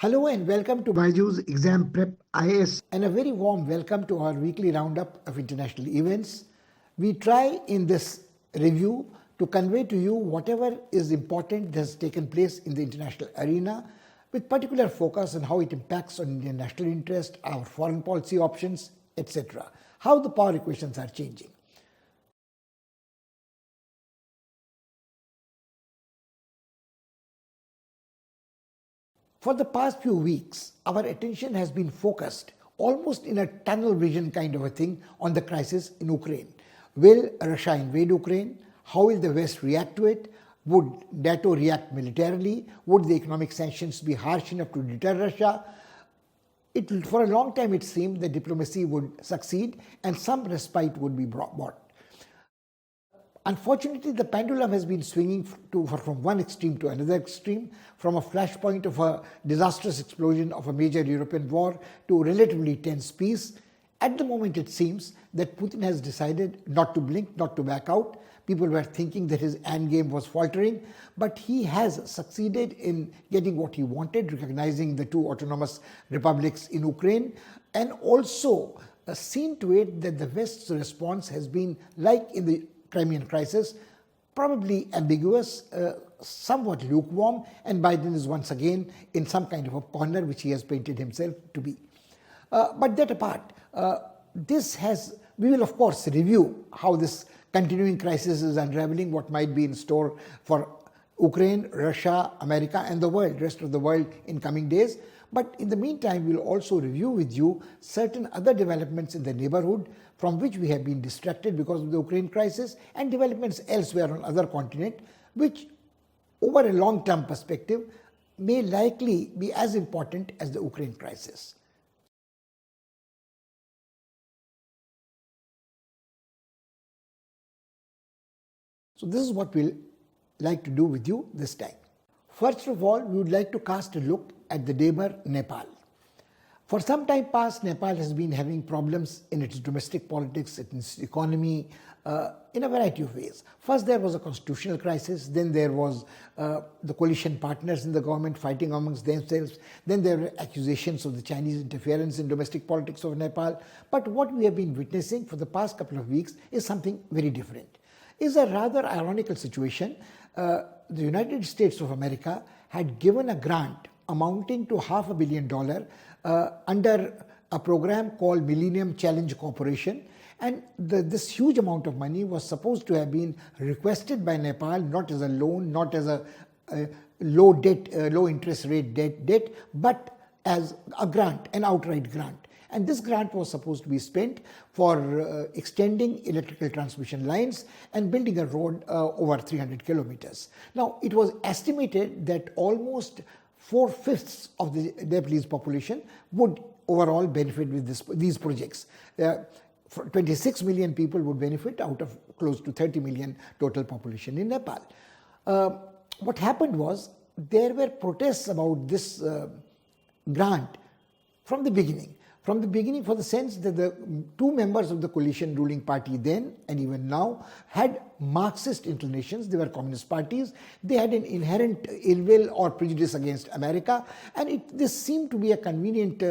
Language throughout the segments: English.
Hello and welcome to BYJU'S Exam Prep IAS and a very warm welcome to our weekly roundup of international events. We try in this review to convey to you whatever is important that has taken place in the international arena with particular focus on how it impacts on Indian national interest, our foreign policy options, etc. How the power equations are changing. For the past few weeks, our attention has been focused almost in a tunnel vision kind of a thing on the crisis in Ukraine. Will Russia invade Ukraine? How will the West react to it? Would NATO react militarily? Would the economic sanctions be harsh enough to deter Russia? For a long time it seemed that diplomacy would succeed and some respite would be brought. Unfortunately, the pendulum has been swinging from one extreme to another extreme, from a flashpoint of a disastrous explosion of a major European war to relatively tense peace. At the moment, it seems that Putin has decided not to blink, not to back out. People were thinking that his endgame was faltering, but he has succeeded in getting what he wanted, recognizing the two autonomous republics in Ukraine, and also seen to it that the West's response has been, like in the Crimean crisis, probably ambiguous, somewhat lukewarm, and Biden is once again in some kind of a corner which he has painted himself to be. But that apart, we will of course review how this continuing crisis is unraveling, what might be in store for Ukraine, Russia, America, and the world, rest of the world in coming days. But in the meantime, we'll also review with you certain other developments in the neighborhood from which we have been distracted because of the Ukraine crisis, and developments elsewhere on other continent, which over a long-term perspective may likely be as important as the Ukraine crisis. So this is what we'll like to do with you this time. First of all, we would like to cast a look at the neighbor Nepal. For some time past, Nepal has been having problems in its domestic politics, in its economy, in a variety of ways. First, there was a constitutional crisis. Then there was the coalition partners in the government fighting amongst themselves. Then there were accusations of the Chinese interference in domestic politics of Nepal. But what we have been witnessing for the past couple of weeks is something very different. It's a rather ironical situation. The United States of America had given a grant amounting to $500 million under a program called Millennium Challenge Corporation, and this huge amount of money was supposed to have been requested by Nepal, not as a loan, not as a low interest rate debt, but as a grant, an outright grant. And this grant was supposed to be spent for extending electrical transmission lines and building a road over 300 kilometers. Now, it was estimated that almost 4/5 of the Nepalese population would overall benefit with these projects. 26 million people would benefit out of close to 30 million total population in Nepal. What happened was there were protests about this grant from the beginning. For the sense that the two members of the coalition ruling party then and even now had Marxist inclinations. They were communist parties. They had an inherent ill will or prejudice against America, and this seemed to be a convenient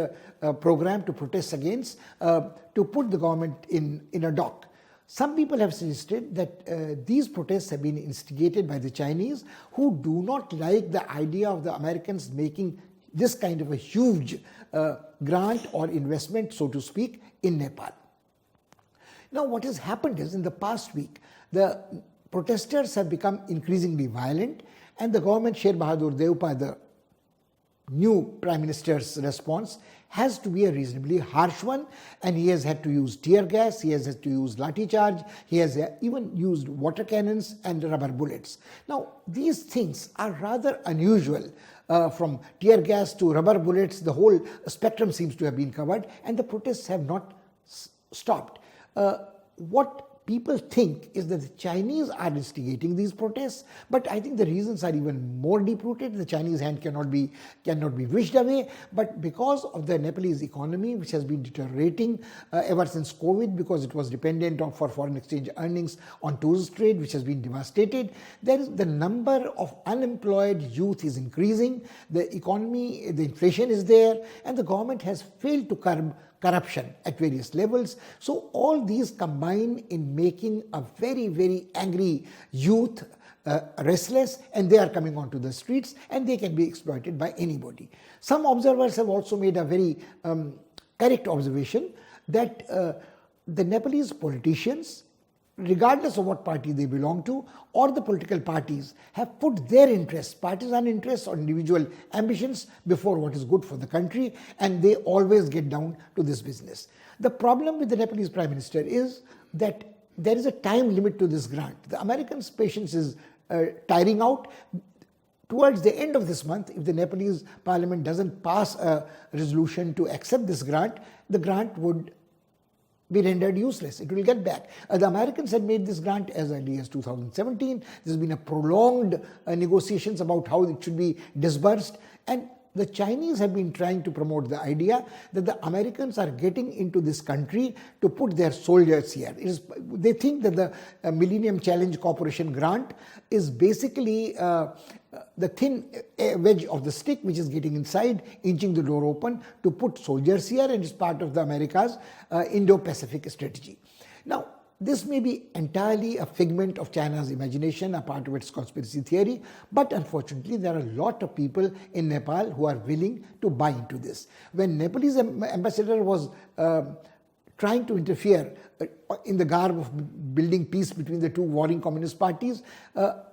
program to protest against, to put the government in a dock. Some people have suggested that these protests have been instigated by the Chinese, who do not like the idea of the Americans making this kind of a huge grant or investment, so to speak, in Nepal. Now, what has happened is, in the past week, the protesters have become increasingly violent, and the government, Sher Bahadur Deupa, the new Prime Minister's response has to be a reasonably harsh one, and he has had to use tear gas, he has had to use lathi charge, he has even used water cannons and rubber bullets. Now, these things are rather unusual. From tear gas to rubber bullets, the whole spectrum seems to have been covered, and the protests have not stopped. What people think is that the Chinese are instigating these protests, but I think the reasons are even more deep-rooted. The Chinese hand cannot be wished away, but because of the Nepalese economy, which has been deteriorating ever since COVID, because it was dependent on for foreign exchange earnings on tourist trade, which has been devastated. The number of unemployed youth is increasing. The economy, the inflation is there, and the government has failed to curb corruption at various levels. So all these combine in making a very, very angry youth restless, and they are coming onto the streets, and they can be exploited by anybody. Some observers have also made a very correct observation that the Nepalese politicians, regardless of what party they belong to, or the political parties, have put their interests, partisan interests or individual ambitions before what is good for the country, and they always get down to this business. The problem with the Nepalese Prime Minister is that there is a time limit to this grant. The Americans' patience is tiring out. Towards the end of this month, if the Nepalese parliament doesn't pass a resolution to accept this grant, the grant would be rendered useless. It will get back. The Americans had made this grant as early as 2017. There's been a prolonged negotiations about how it should be disbursed, and the Chinese have been trying to promote the idea that the Americans are getting into this country to put their soldiers here. They think that the Millennium Challenge Corporation grant is basically the thin wedge of the stick which is getting inside, inching the door open to put soldiers here, and is part of the America's Indo-Pacific strategy. Now, this may be entirely a figment of China's imagination, a part of its conspiracy theory, but unfortunately there are a lot of people in Nepal who are willing to buy into this. When Nepalese ambassador was trying to interfere in the garb of building peace between the two warring communist parties,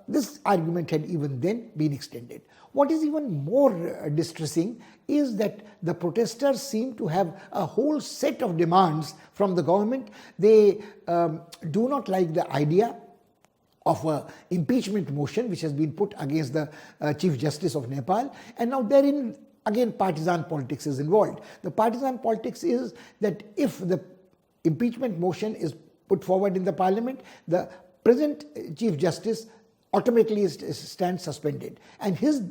this argument had even then been extended. What is even more distressing is that the protesters seem to have a whole set of demands from the government. They do not like the idea of an impeachment motion which has been put against the Chief Justice of Nepal, and now therein again partisan politics is involved. The partisan politics is that if the impeachment motion is put forward in the parliament, the present Chief Justice automatically stands suspended, and his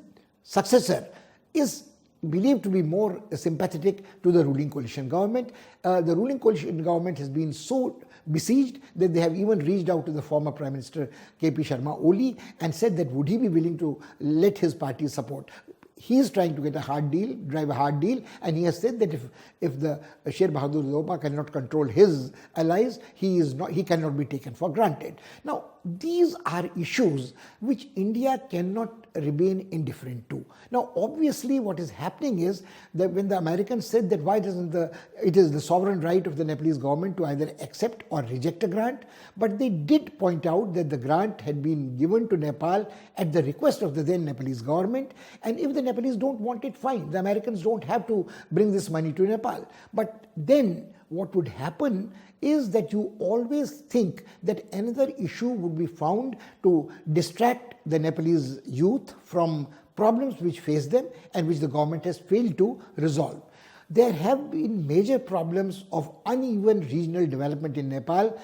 successor is believed to be more sympathetic to the ruling coalition government. The ruling coalition government has been so besieged that they have even reached out to the former Prime Minister KP Sharma Oli and said that would he be willing to let his party support. He is trying to get a hard deal, drive a hard deal, and he has said that if the Sher Bahadur Zopa cannot control his allies, he cannot be taken for granted. Now, these are issues which India cannot remain indifferent to. Now, obviously, what is happening is that when the Americans said that why doesn't it is the sovereign right of the Nepalese government to either accept or reject a grant, but they did point out that the grant had been given to Nepal at the request of the then Nepalese government, and if the Nepalese don't want it, fine. The Americans don't have to bring this money to Nepal. But then what would happen is that you always think that another issue would be found to distract the Nepalese youth from problems which face them and which the government has failed to resolve. There have been major problems of uneven regional development in Nepal.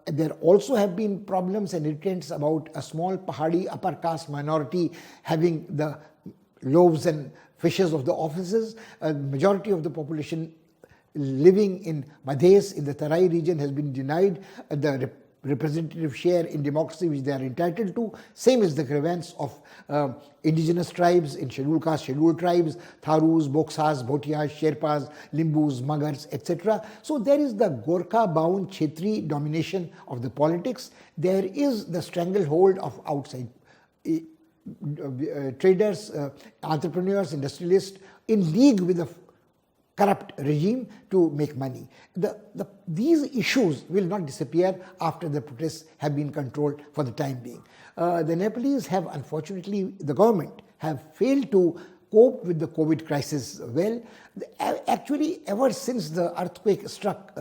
There also have been problems and irritants about a small Pahadi upper caste minority having the loaves and fishes of the offices. A majority of the population living in Madhes, in the Tarai region, has been denied the representative share in democracy which they are entitled to. Same is the grievance of indigenous tribes in scheduled caste, scheduled tribes, Tharus, Boksas, Bhotias, Sherpas, Limbus, Magars, etc. So there is the Gorkha-bound Kshetri domination of the politics. There is the stranglehold of outside traders, entrepreneurs, industrialists in league with the corrupt regime to make money. These issues will not disappear after the protests have been controlled for the time being. The Nepalese have, unfortunately, the government have failed to cope with the COVID crisis well. Actually, ever since the earthquake struck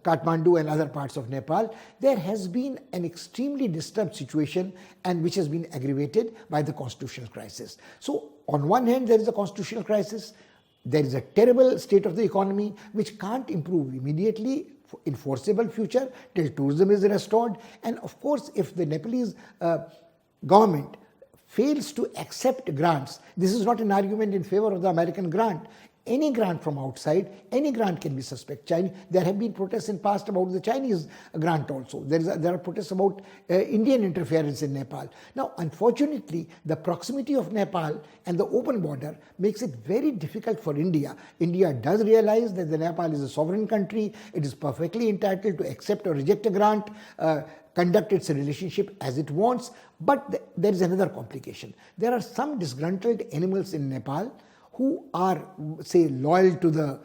Kathmandu and other parts of Nepal, there has been an extremely disturbed situation, and which has been aggravated by the constitutional crisis. So, on one hand, there is a constitutional crisis. There is a terrible state of the economy which can't improve immediately enforceable future till tourism is restored. And of course, if the Nepalese government fails to accept grants, this is not an argument in favor of the American grant. Any grant from outside, any grant can be suspect. There have been protests in past about the Chinese grant also. There are protests about Indian interference in Nepal. Now, unfortunately, the proximity of Nepal and the open border makes it very difficult for India. India does realize that the Nepal is a sovereign country. It is perfectly entitled to accept or reject a grant, conduct its relationship as it wants. But there is another complication. There are some disgruntled animals in Nepal who are, say, loyal to the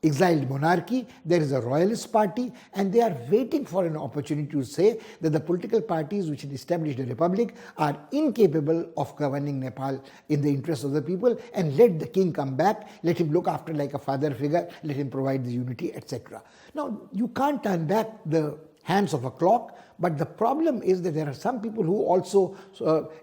exiled monarchy. There is a royalist party, and they are waiting for an opportunity to say that the political parties which had established a republic are incapable of governing Nepal in the interest of the people, and let the king come back, let him look after like a father figure, let him provide the unity, etc. Now, you can't turn back the hands of a clock, but the problem is that there are some people who also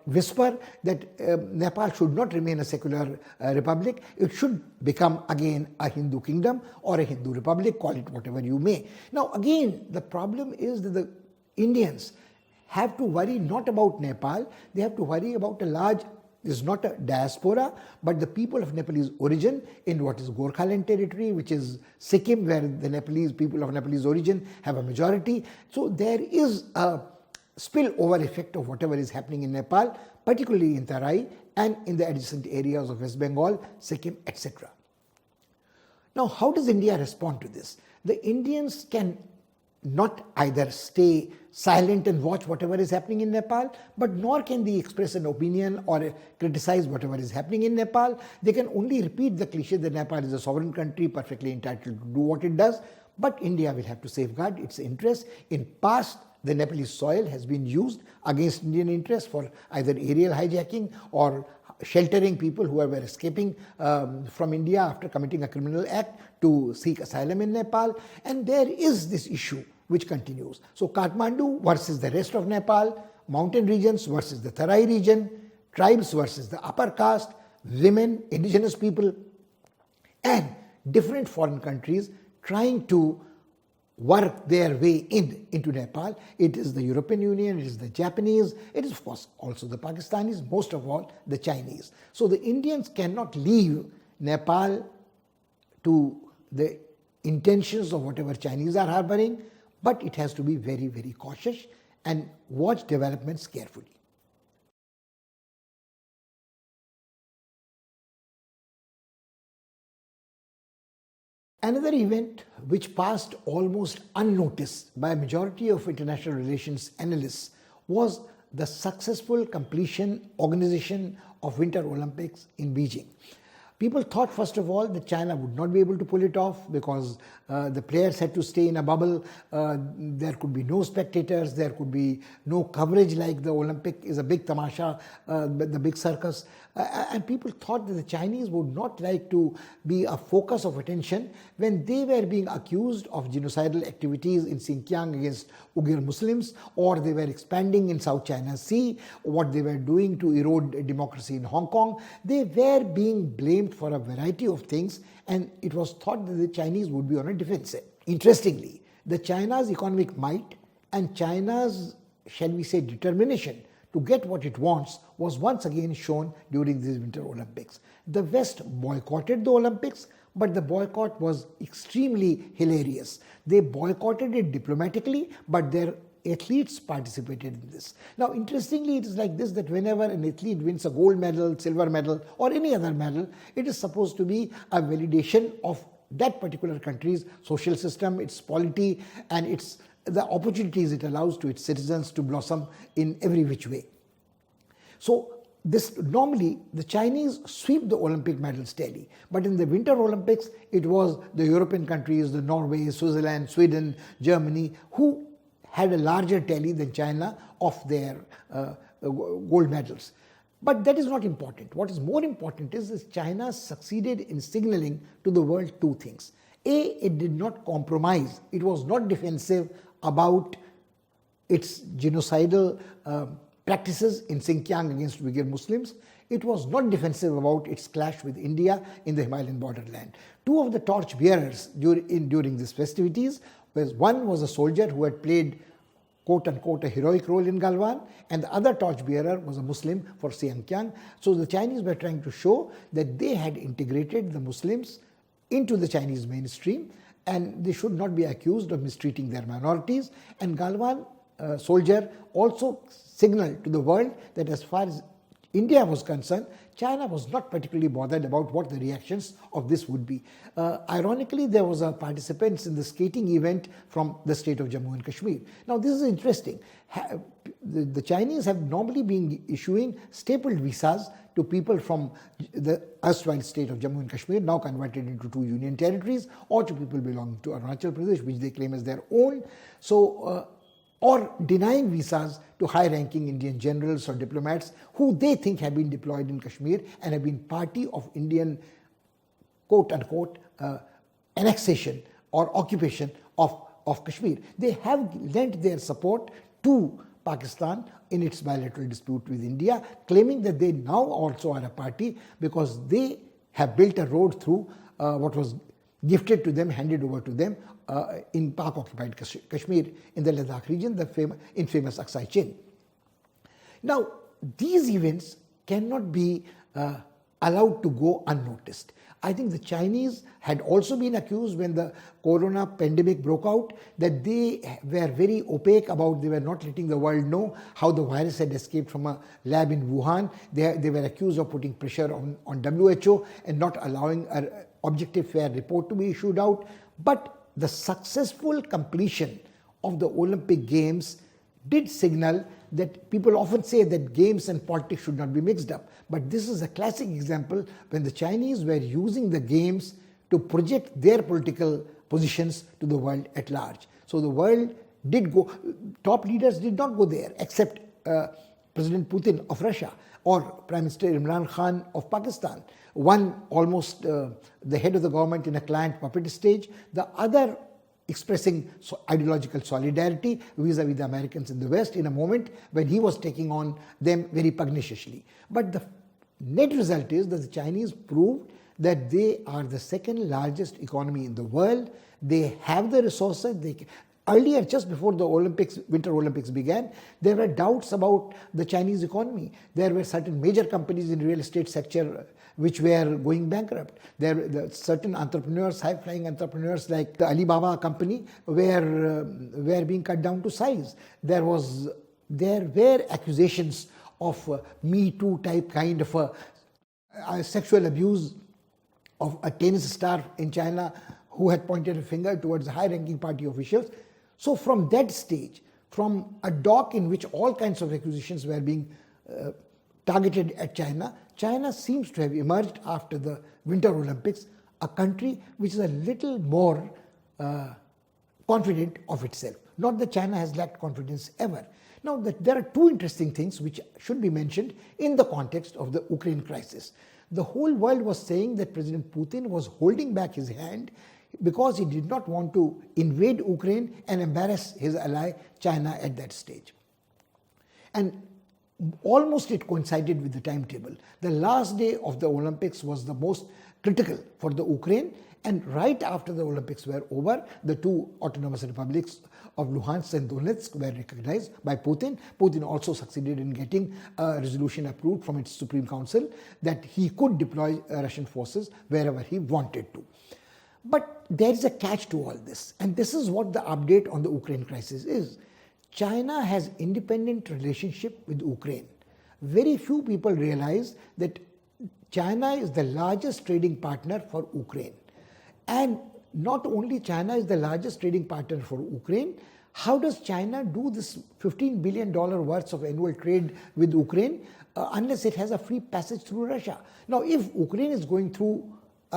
whisper that Nepal should not remain a secular republic. It should become again a Hindu kingdom or a Hindu republic, call it whatever you may. Now again, the problem is that the Indians have to worry not about Nepal, they have to worry about a large, this is not a diaspora, but the people of Nepalese origin in what is Gorkhaland territory, which is Sikkim, where the Nepalese people of Nepalese origin have a majority. So there is a spillover effect of whatever is happening in Nepal, particularly in Tarai and in the adjacent areas of West Bengal, Sikkim, etc. Now, how does India respond to this? The Indians can not either stay silent and watch whatever is happening in Nepal, but nor can they express an opinion or criticize whatever is happening in Nepal. They can only repeat the cliche that Nepal is a sovereign country, perfectly entitled to do what it does, but India will have to safeguard its interests. In past, the Nepalese soil has been used against Indian interests for either aerial hijacking or sheltering people who were escaping from India after committing a criminal act to seek asylum in Nepal, and there is this issue which continues. So Kathmandu versus the rest of Nepal, mountain regions versus the Tarai region, tribes versus the upper caste, women, indigenous people, and different foreign countries trying to work their way into Nepal. It is the European Union, it is the Japanese, it is of course also the Pakistanis, most of all the Chinese. So the Indians cannot leave Nepal to the intentions of whatever Chinese are harboring, but it has to be very, very cautious and watch developments carefully. Another event which passed almost unnoticed by a majority of international relations analysts was the successful organization of Winter Olympics in Beijing. People thought, first of all, that China would not be able to pull it off because the players had to stay in a bubble. There could be no spectators, there could be no coverage like the Olympic is a big tamasha, the big circus. And people thought that the Chinese would not like to be a focus of attention when they were being accused of genocidal activities in Xinjiang against Uyghur Muslims, or they were expanding in South China Sea, what they were doing to erode democracy in Hong Kong. They were being blamed for a variety of things, and it was thought that the Chinese would be on a defensive. Interestingly, the China's economic might and China's, shall we say, determination to get what it wants was once again shown during these Winter Olympics. The West boycotted the Olympics, but the boycott was extremely hilarious. They boycotted it diplomatically, but their athletes participated in this. Now, interestingly, it is like this, that whenever an athlete wins a gold medal, silver medal, or any other medal, it is supposed to be a validation of that particular country's social system, its polity, and the opportunities it allows to its citizens to blossom in every which way. So normally the Chinese sweep the Olympic medals tally, but in the Winter Olympics it was the European countries, the Norway, Switzerland, Sweden, Germany, who had a larger tally than China of their gold medals. But that is not important. What is more important is that China succeeded in signaling to the world two things. A, it did not compromise. It was not defensive about its genocidal practices in Xinjiang against Uyghur Muslims. It was not defensive about its clash with India in the Himalayan borderland. Two of the torch bearers during these festivities whereas one was a soldier who had played quote-unquote a heroic role in Galwan, and the other torchbearer was a Muslim for Siangkyang. So the Chinese were trying to show that they had integrated the Muslims into the Chinese mainstream, and they should not be accused of mistreating their minorities. And Galwan soldier also signaled to the world that as far as India was concerned, China was not particularly bothered about what the reactions of this would be. Ironically, there was a participant in the skating event from the state of Jammu and Kashmir. Now, this is interesting. The Chinese have normally been issuing stapled visas to people from the erstwhile state of Jammu and Kashmir, now converted into 2 union territories, or to people belonging to Arunachal Pradesh, which they claim as their own. Or denying visas to high-ranking Indian generals or diplomats who they think have been deployed in Kashmir and have been party of Indian quote-unquote annexation or occupation of Kashmir. They have lent their support to Pakistan in its bilateral dispute with India, claiming that they now also are a party because they have built a road through what was gifted to them, handed over to them in Pak-occupied Kashmir in the Ladakh region, the infamous Aksai Chin. Now, these events cannot be allowed to go unnoticed. I think the Chinese had also been accused when the corona pandemic broke out that they were very opaque about, they were not letting the world know how the virus had escaped from a lab in Wuhan. They were accused of putting pressure on WHO and not allowing an objective fair report to be issued out. But the successful completion of the Olympic Games did signal that people often say that games and politics should not be mixed up. But this is a classic example when the Chinese were using the games to project their political positions to the world at large. So the world did go, top leaders did not go there except President Putin of Russia or Prime Minister Imran Khan of Pakistan. One almost the head of the government in a client puppet stage, the other expressing ideological solidarity vis-a-vis the Americans in the West in a moment when he was taking on them very pugnaciously. But the net result is that the Chinese proved that they are the second largest economy in the world. They have the resources. Earlier, just before the Winter Olympics began, there were doubts about the Chinese economy. There were certain major companies in the real estate sector which were going bankrupt. There were certain entrepreneurs, high-flying entrepreneurs like the Alibaba company were being cut down to size. There were accusations of Me Too type kind of a sexual abuse of a tennis star in China who had pointed a finger towards high-ranking party officials. So from that stage, from a dock in which all kinds of accusations were being targeted at China, China seems to have emerged after the Winter Olympics, a country which is a little more confident of itself. Not that China has lacked confidence ever. Now, there are two interesting things which should be mentioned in the context of the Ukraine crisis. The whole world was saying that President Putin was holding back his hand because he did not want to invade Ukraine and embarrass his ally China at that stage. And almost it coincided with the timetable. The last day of the Olympics was the most critical for the Ukraine, and right after the Olympics were over, the two autonomous republics of Luhansk and Donetsk were recognized by Putin. Putin also succeeded in getting a resolution approved from its Supreme Council that he could deploy Russian forces wherever he wanted to. But there is a catch to all this, and this is what the update on the Ukraine crisis is. China has independent relationship with Ukraine. Very few people realize that China is the largest trading partner for Ukraine. And not only China is the largest trading partner for Ukraine, how does China do this $15 billion worth of annual trade with Ukraine unless it has a free passage through Russia? Now, if Ukraine is going through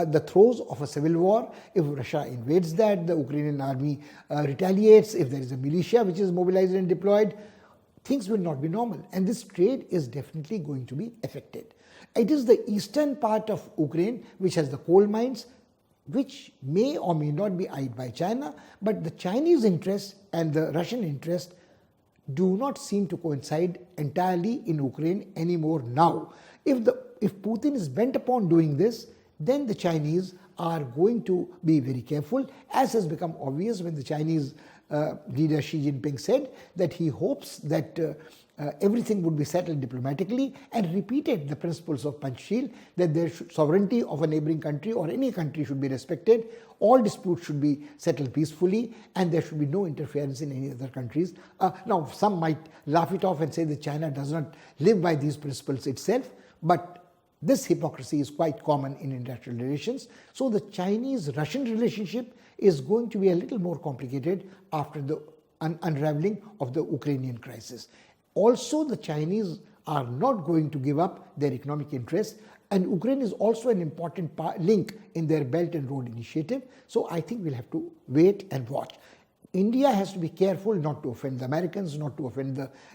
the throes of a civil war, if Russia invades that, the Ukrainian army retaliates, if there is a militia which is mobilized and deployed, things will not be normal. And this trade is definitely going to be affected. It is the eastern part of Ukraine which has the coal mines, which may or may not be eyed by China, but the Chinese interest and the Russian interest do not seem to coincide entirely in Ukraine anymore now. If Putin is bent upon doing this, then the Chinese are going to be very careful, as has become obvious when the Chinese leader Xi Jinping said that he hopes that everything would be settled diplomatically, and repeated the principles of Panchsheel, that the sovereignty of a neighboring country or any country should be respected, all disputes should be settled peacefully, and there should be no interference in any other countries. Now, some might laugh it off and say that China does not live by these principles itself, but this hypocrisy is quite common in international relations. So the Chinese-Russian relationship is going to be a little more complicated after the unraveling of the Ukrainian crisis. Also, the Chinese are not going to give up their economic interests, and Ukraine is also an important link in their Belt and Road Initiative. So I think we'll have to wait and watch. India has to be careful not to offend the Americans, not to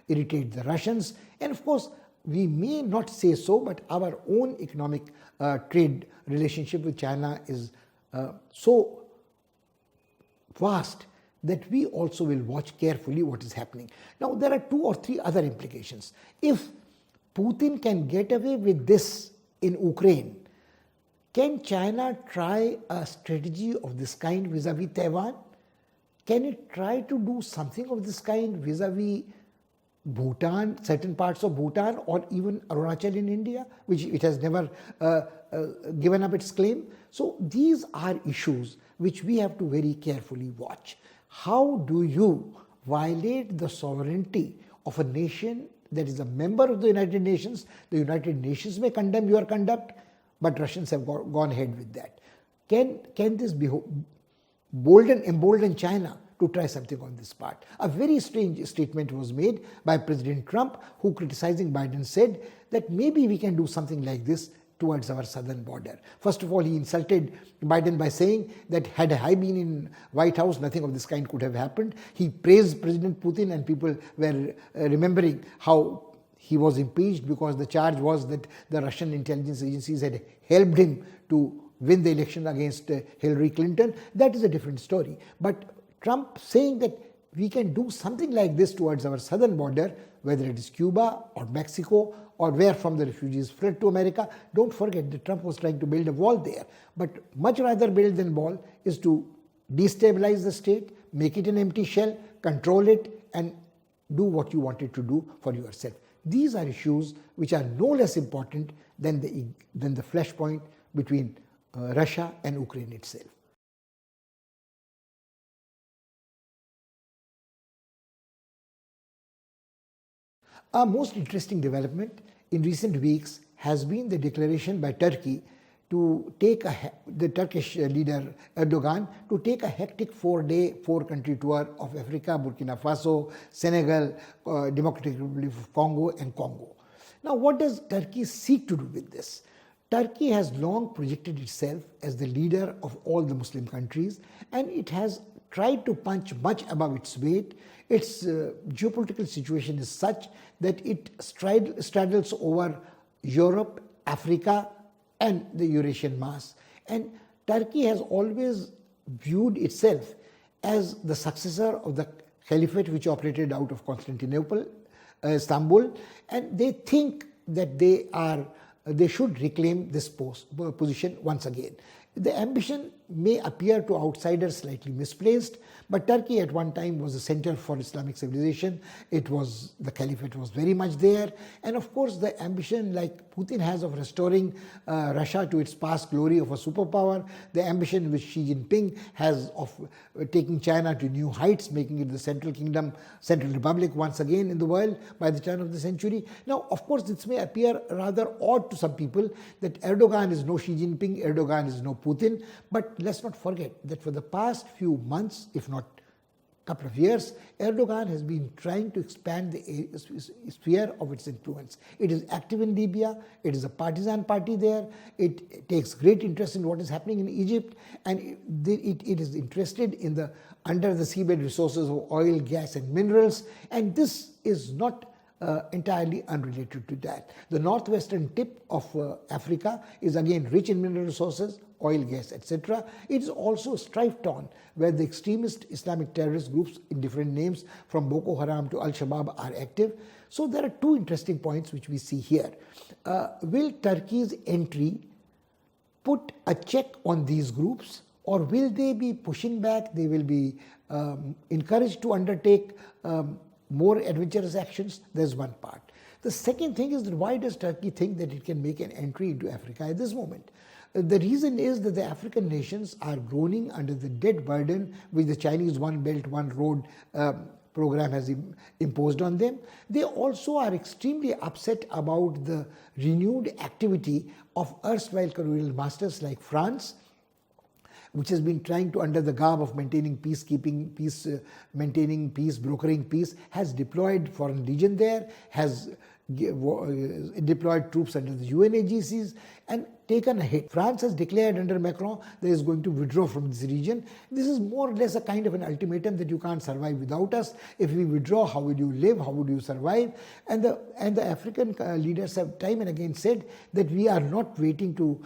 irritate the Russians, and of course, we may not say so, but our own economic trade relationship with China is so vast that we also will watch carefully what is happening. Now, there are 2 or 3 other implications. If Putin can get away with this in Ukraine, can China try a strategy of this kind vis-a-vis Taiwan? Can it try to do something of this kind vis-a-vis Bhutan, certain parts of Bhutan, or even Arunachal in India, which it has never given up its claim? So these are issues which we have to very carefully watch. How do you violate the sovereignty of a nation that is a member of the United Nations? The United Nations may condemn your conduct, but Russians have gone ahead with that. Can this be embolden China to try something on this part? A very strange statement was made by President Trump, who, criticizing Biden, said that maybe we can do something like this towards our southern border. First of all, he insulted Biden by saying that had I been in White House, nothing of this kind could have happened. He praised President Putin, and people were remembering how he was impeached because the charge was that the Russian intelligence agencies had helped him to win the election against Hillary Clinton. That is a different story. But Trump saying that we can do something like this towards our southern border, whether it is Cuba or Mexico or where from the refugees fled to America. Don't forget that Trump was trying to build a wall there. But much rather build than wall is to destabilize the state, make it an empty shell, control it, and do what you wanted to do for yourself. These are issues which are no less important than the flashpoint between Russia and Ukraine itself. A most interesting development in recent weeks has been the declaration by Turkey to take the Turkish leader Erdogan to take a hectic 4-day, 4-country tour of Africa, Burkina Faso, Senegal, Democratic Republic of Congo, and Congo. Now, what does Turkey seek to do with this? Turkey has long projected itself as the leader of all the Muslim countries, and it has tried to punch much above its weight. Its geopolitical situation is such that it straddles over Europe, Africa, and the Eurasian mass. And Turkey has always viewed itself as the successor of the caliphate which operated out of Constantinople, Istanbul, and they think that they should reclaim this position once again. The ambition may appear to outsiders slightly misplaced, but Turkey at one time was a center for Islamic civilization. The caliphate was very much there, and of course the ambition like Putin has of restoring Russia to its past glory of a superpower, the ambition which Xi Jinping has of taking China to new heights, making it the Central Republic once again in the world by the turn of the century. Now, of course, this may appear rather odd to some people that Erdogan is no Xi Jinping, Erdogan is no Putin, but let's not forget that for the past few months, if not couple of years, Erdogan has been trying to expand the sphere of its influence. It is active in Libya, it is a partisan party there, it takes great interest in what is happening in Egypt, and it is interested in the under the seabed resources of oil, gas and minerals, and this is not entirely unrelated to that. The northwestern tip of Africa is again rich in mineral resources, oil, gas, etc. It is also strife-torn, where the extremist Islamic terrorist groups in different names from Boko Haram to Al-Shabaab are active. So there are two interesting points which we see here. Will Turkey's entry put a check on these groups, or will they be pushing back? They will be encouraged to undertake more adventurous actions? There's one part. The second thing is that why does Turkey think that it can make an entry into Africa at this moment? The reason is that the African nations are groaning under the debt burden which the Chinese One Belt, One Road program has imposed on them. They also are extremely upset about the renewed activity of erstwhile colonial masters like France, which has been trying to, under the garb of maintaining peacekeeping, maintaining peace, brokering peace, has deployed foreign legion there, has deployed troops under the UN agencies and taken a hit. France has declared under Macron that it is going to withdraw from this region. This is more or less a kind of an ultimatum that you can't survive without us. If we withdraw, how will you live? How would you survive? And the African leaders have time and again said that we are not waiting to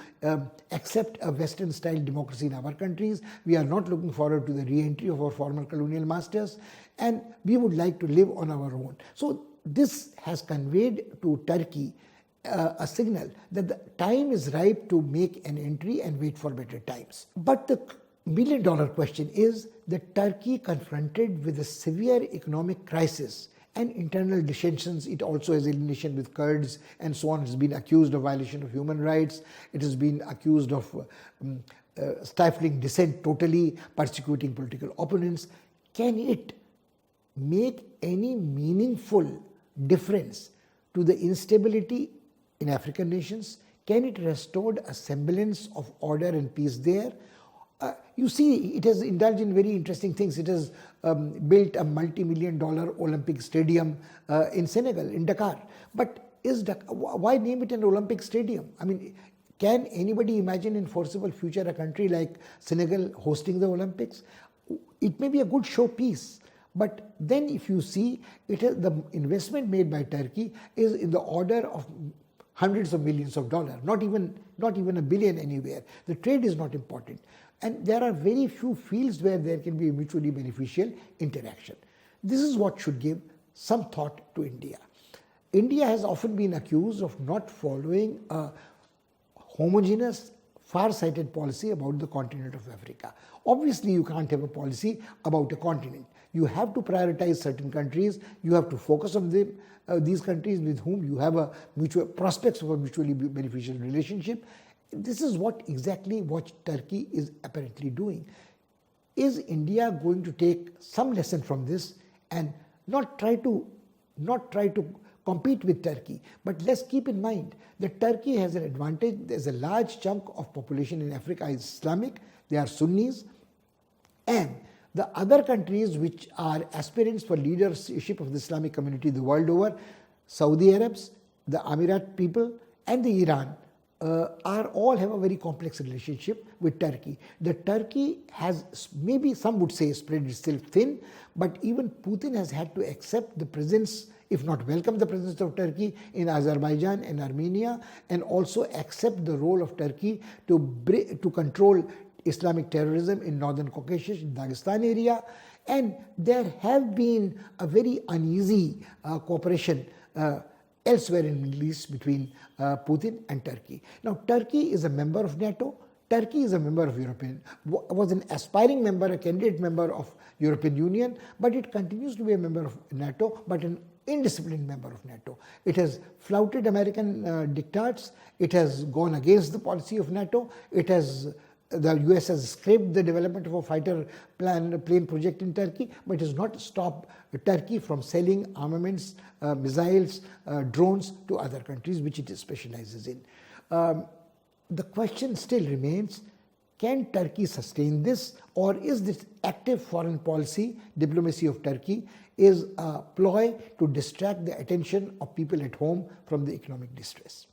accept a Western-style democracy in our countries. We are not looking forward to the re-entry of our former colonial masters, and we would like to live on our own. So this has conveyed to Turkey a signal that the time is ripe to make an entry and wait for better times. But the million-dollar question is that Turkey, confronted with a severe economic crisis and internal dissensions, it also has alienation with Kurds and so on, has been accused of violation of human rights, it has been accused of stifling dissent totally, persecuting political opponents. Can it make any meaningful difference to the instability in African nations? Can it restore a semblance of order and peace there? You see, it has indulged in very interesting things. It has built a multi-million-dollar Olympic stadium in Senegal, in Dakar. But why name it an Olympic stadium? I mean, can anybody imagine in foreseeable future a country like Senegal hosting the Olympics? It may be a good showpiece. But then if you see, the investment made by Turkey is in the order of hundreds of millions of dollars, not even a billion anywhere. The trade is not important. And there are very few fields where there can be mutually beneficial interaction. This is what should give some thought to India. India has often been accused of not following a homogeneous, far-sighted policy about the continent of Africa. Obviously, you can't have a policy about a continent. You have to prioritize certain countries. You have to focus on them, these countries with whom you have a mutual prospects of a mutually beneficial relationship. This is exactly what Turkey is apparently doing. Is India going to take some lesson from this and not try to compete with Turkey? But let's keep in mind that Turkey has an advantage. There's a large chunk of population in Africa is Islamic. They are Sunnis, and the other countries which are aspirants for leadership of the Islamic community the world over, Saudi Arabs, the Emirat people, and the Iran, all have a very complex relationship with Turkey. The Turkey has, maybe some would say, spread itself thin, but even Putin has had to accept the presence, if not welcome the presence of Turkey in Azerbaijan and Armenia, and also accept the role of Turkey to control Islamic terrorism in northern Caucasus, in Dagestan area. And there have been a very uneasy cooperation elsewhere in the Middle East between Putin and Turkey. Now, Turkey is a member of NATO. Turkey is a member of was an aspiring member, a candidate member of European Union, but it continues to be a member of NATO, but an indisciplined member of NATO. It has flouted American diktats. It has gone against the policy of NATO. The US has scrapped the development of a fighter plane project in Turkey, but it has not stopped Turkey from selling armaments, missiles, drones to other countries which it specializes in. The question still remains, can Turkey sustain this, or is this active foreign policy, diplomacy of Turkey, is a ploy to distract the attention of people at home from the economic distress?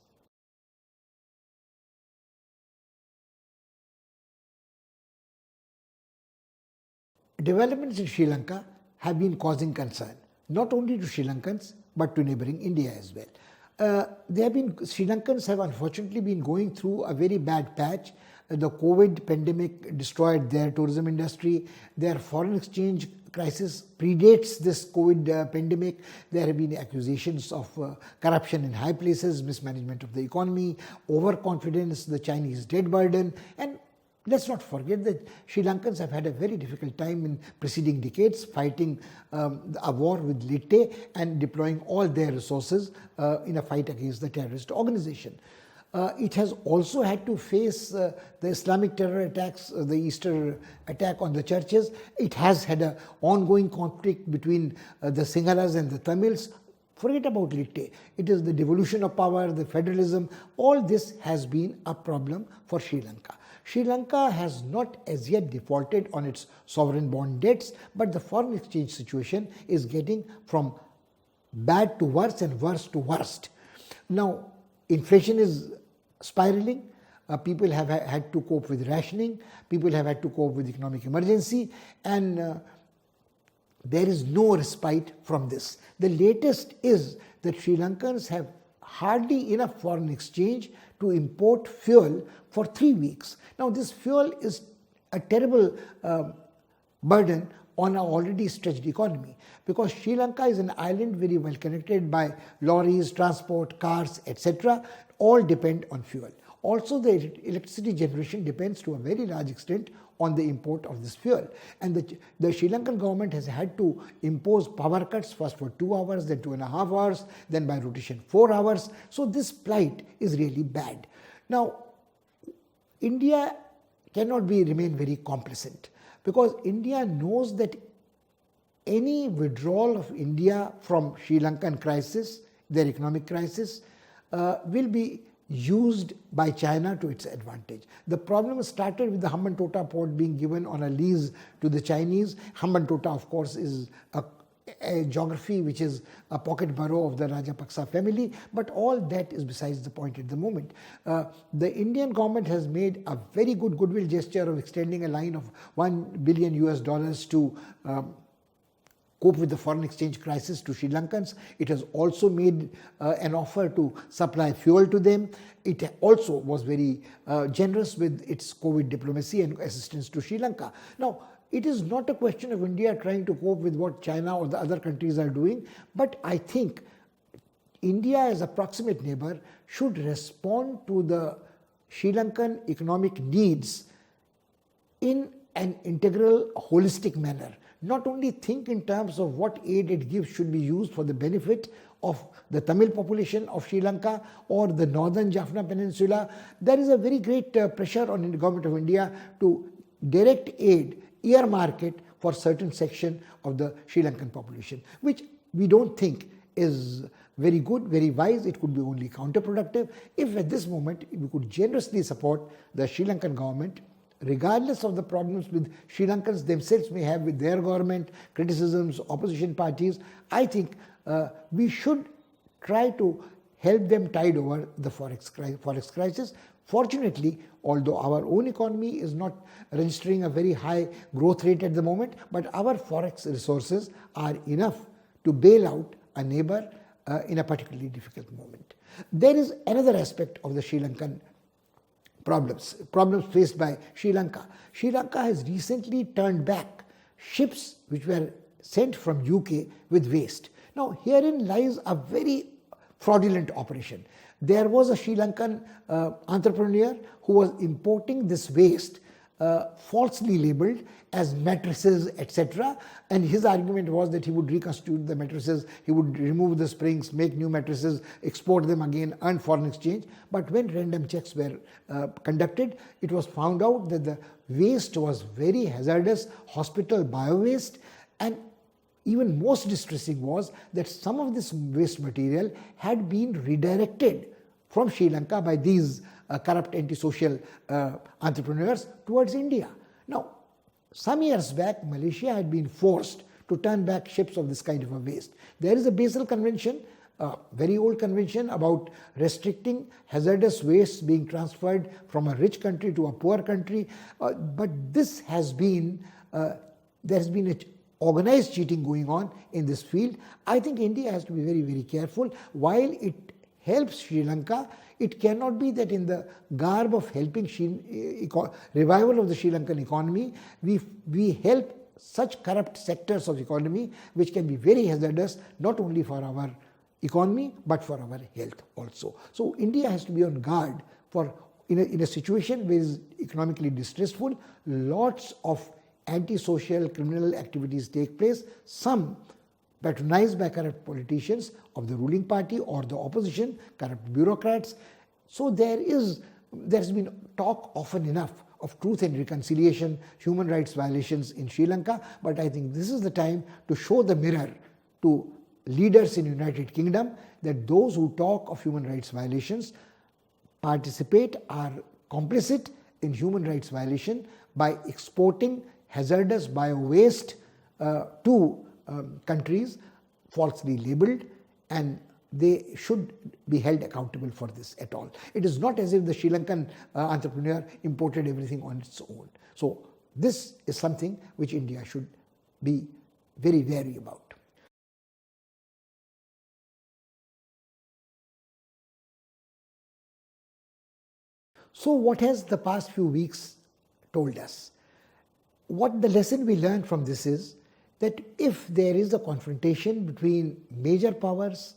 Developments in Sri Lanka have been causing concern, not only to Sri Lankans, but to neighboring India as well. Sri Lankans have unfortunately been going through a very bad patch. The COVID pandemic destroyed their tourism industry. Their foreign exchange crisis predates this COVID pandemic. There have been accusations of corruption in high places, mismanagement of the economy, overconfidence, the Chinese debt burden, and let's not forget that Sri Lankans have had a very difficult time in preceding decades fighting a war with Leyte and deploying all their resources in a fight against the terrorist organization. It has also had to face the Islamic terror attacks, the Easter attack on the churches. It has had an ongoing conflict between the Sinhalas and the Tamils. Forget about Leyte. It is the devolution of power, the federalism. All this has been a problem for Sri Lanka. Sri Lanka has not as yet defaulted on its sovereign bond debts, but the foreign exchange situation is getting from bad to worse and worse to worst. Now, inflation is spiraling. People have had to cope with rationing. People have had to cope with economic emergency, and there is no respite from this. The latest is that Sri Lankans have hardly enough foreign exchange to import fuel for 3 weeks. Now, this fuel is a terrible burden on an already stretched economy, because Sri Lanka is an island very well connected by lorries, transport, cars, etc. All depend on fuel. Also, the electricity generation depends to a very large extent on the import of this fuel. And the Sri Lankan government has had to impose power cuts, first for 2 hours, then 2.5 hours, then by rotation 4 hours. So this plight is really bad. Now, India cannot remain very complacent, because India knows that any withdrawal of India from Sri Lankan crisis, their economic crisis, will be used by China to its advantage. The problem started with the Hambantota port being given on a lease to the Chinese. Hambantota, of course, is a geography which is a pocket borough of the Rajapaksa family, but all that is besides the point at the moment. The Indian government has made a very good goodwill gesture of extending a line of $1 billion to cope with the foreign exchange crisis to Sri Lankans. It has also made an offer to supply fuel to them. It also was very generous with its COVID diplomacy and assistance to Sri Lanka. Now, it is not a question of India trying to cope with what China or the other countries are doing, but I think India as a proximate neighbor should respond to the Sri Lankan economic needs in an integral, holistic manner. Not only think in terms of what aid it gives should be used for the benefit of the Tamil population of Sri Lanka or the northern Jaffna Peninsula. There is a very great pressure on the government of India to direct aid, earmark it for certain section of the Sri Lankan population, which we don't think is very good, very wise. It could be only counterproductive. If at this moment we could generously support the Sri Lankan government, regardless of the problems with Sri Lankans themselves may have with their government, criticisms, opposition parties, I think we should try to help them tide over the forex crisis. Fortunately, although our own economy is not registering a very high growth rate at the moment, but our forex resources are enough to bail out a neighbor in a particularly difficult moment. There is another aspect of the Sri Lankan problems faced by Sri Lanka. Sri Lanka has recently turned back ships which were sent from UK with waste. Now, herein lies a very fraudulent operation. There was a Sri Lankan entrepreneur who was importing this waste falsely labeled as mattresses, etc. And his argument was that he would reconstitute the mattresses, he would remove the springs, make new mattresses, export them again, earn foreign exchange. But when random checks were conducted, it was found out that the waste was very hazardous hospital bio-waste, and even most distressing was that some of this waste material had been redirected from Sri Lanka by these corrupt antisocial entrepreneurs towards India. Now, some years back, Malaysia had been forced to turn back ships of this kind of a waste. There is a Basel Convention, a very old convention about restricting hazardous waste being transferred from a rich country to a poor country. But this has been, there has been an organized cheating going on in this field. I think India has to be very, very careful. While it helps Sri Lanka, it cannot be that in the garb of helping revival of the Sri Lankan economy, we help such corrupt sectors of economy which can be very hazardous not only for our economy but for our health also. So India has to be on guard for in a situation where it is economically distressful, lots of antisocial criminal activities take place, some patronized by corrupt politicians of the ruling party or the opposition, corrupt bureaucrats. So there has been talk often enough of truth and reconciliation, human rights violations in Sri Lanka, but I think this is the time to show the mirror to leaders in United Kingdom that those who talk of human rights violations participate, are complicit in human rights violation by exporting hazardous bio-waste to countries falsely labelled, and they should be held accountable for this at all. It is not as if the Sri Lankan entrepreneur imported everything on its own. So this is something which India should be very wary about. So what has the past few weeks told us? What the lesson we learned from this is that if there is a confrontation between major powers,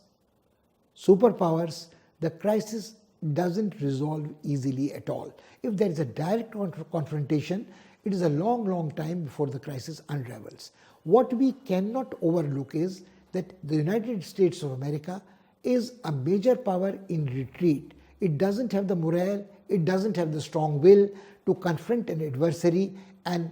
superpowers, the crisis doesn't resolve easily at all. If there is a direct confrontation, it is a long time before the crisis unravels. What we cannot overlook is that the United States of America is a major power in retreat. It doesn't have the morale, it doesn't have the strong will to confront an adversary and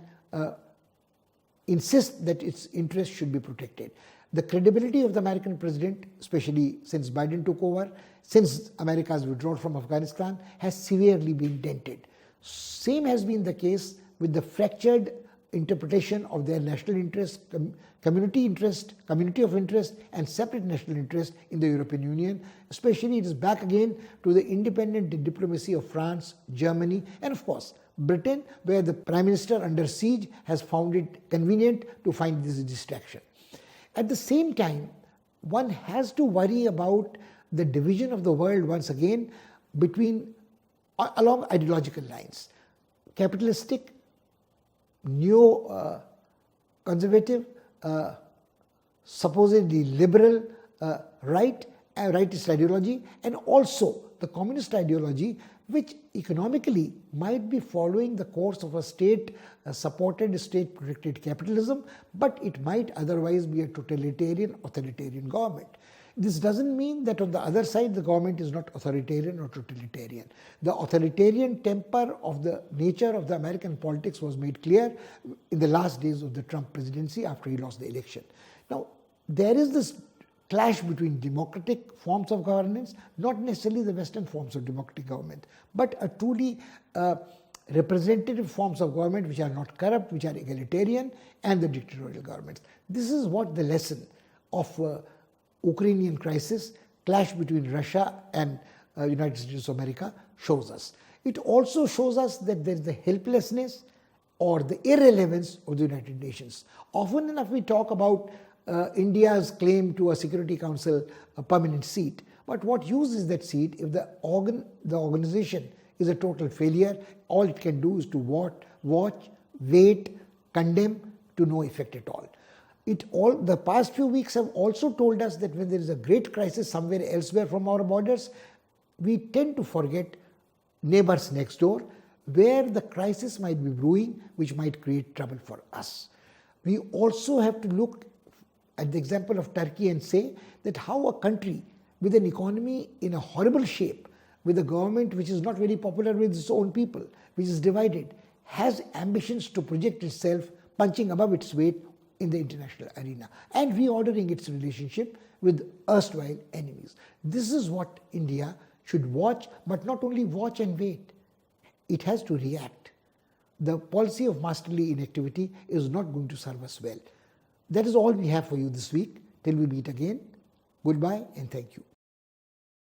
insist that its interests should be protected. The credibility of the American president, especially since Biden took over, since America's withdrawal from Afghanistan, has severely been dented. Same has been the case with the fractured interpretation of their national interest, community of interest, and separate national interest in the European Union. Especially it is back again to the independent diplomacy of France, Germany, and of course Britain, where the Prime Minister under siege has found it convenient to find this distraction. At the same time, one has to worry about the division of the world once again along ideological lines. Capitalistic, neo-conservative, supposedly liberal rightist ideology, and also the communist ideology, which economically might be following the course of a state-supported, state-protected capitalism, but it might otherwise be a totalitarian, authoritarian government. This doesn't mean that on the other side the government is not authoritarian or totalitarian. The authoritarian temper of the nature of the American politics was made clear in the last days of the Trump presidency after he lost the election. Now, there is this clash between democratic forms of governance, not necessarily the Western forms of democratic government, but a truly representative forms of government which are not corrupt, which are egalitarian, and the dictatorial governments. This is what the lesson of Ukrainian crisis, clash between Russia and United States of America shows us. It also shows us that there is the helplessness or the irrelevance of the United Nations. Often enough we talk about India's claim to a Security Council permanent seat, but what use is that seat if the organization is a total failure? All it can do is to watch, wait, condemn, to no effect at all. The past few weeks have also told us that when there is a great crisis somewhere elsewhere from our borders, we tend to forget neighbors next door, where the crisis might be brewing, which might create trouble for us. We also have to look at the example of Turkey and say that how a country with an economy in a horrible shape, with a government which is not very popular with its own people, which is divided, has ambitions to project itself punching above its weight in the international arena and reordering its relationship with erstwhile enemies. This is what India should watch, but not only watch and wait. It has to react. The policy of masterly inactivity is not going to serve us well. That is all we have for you this week. Till we meet again, goodbye and thank you.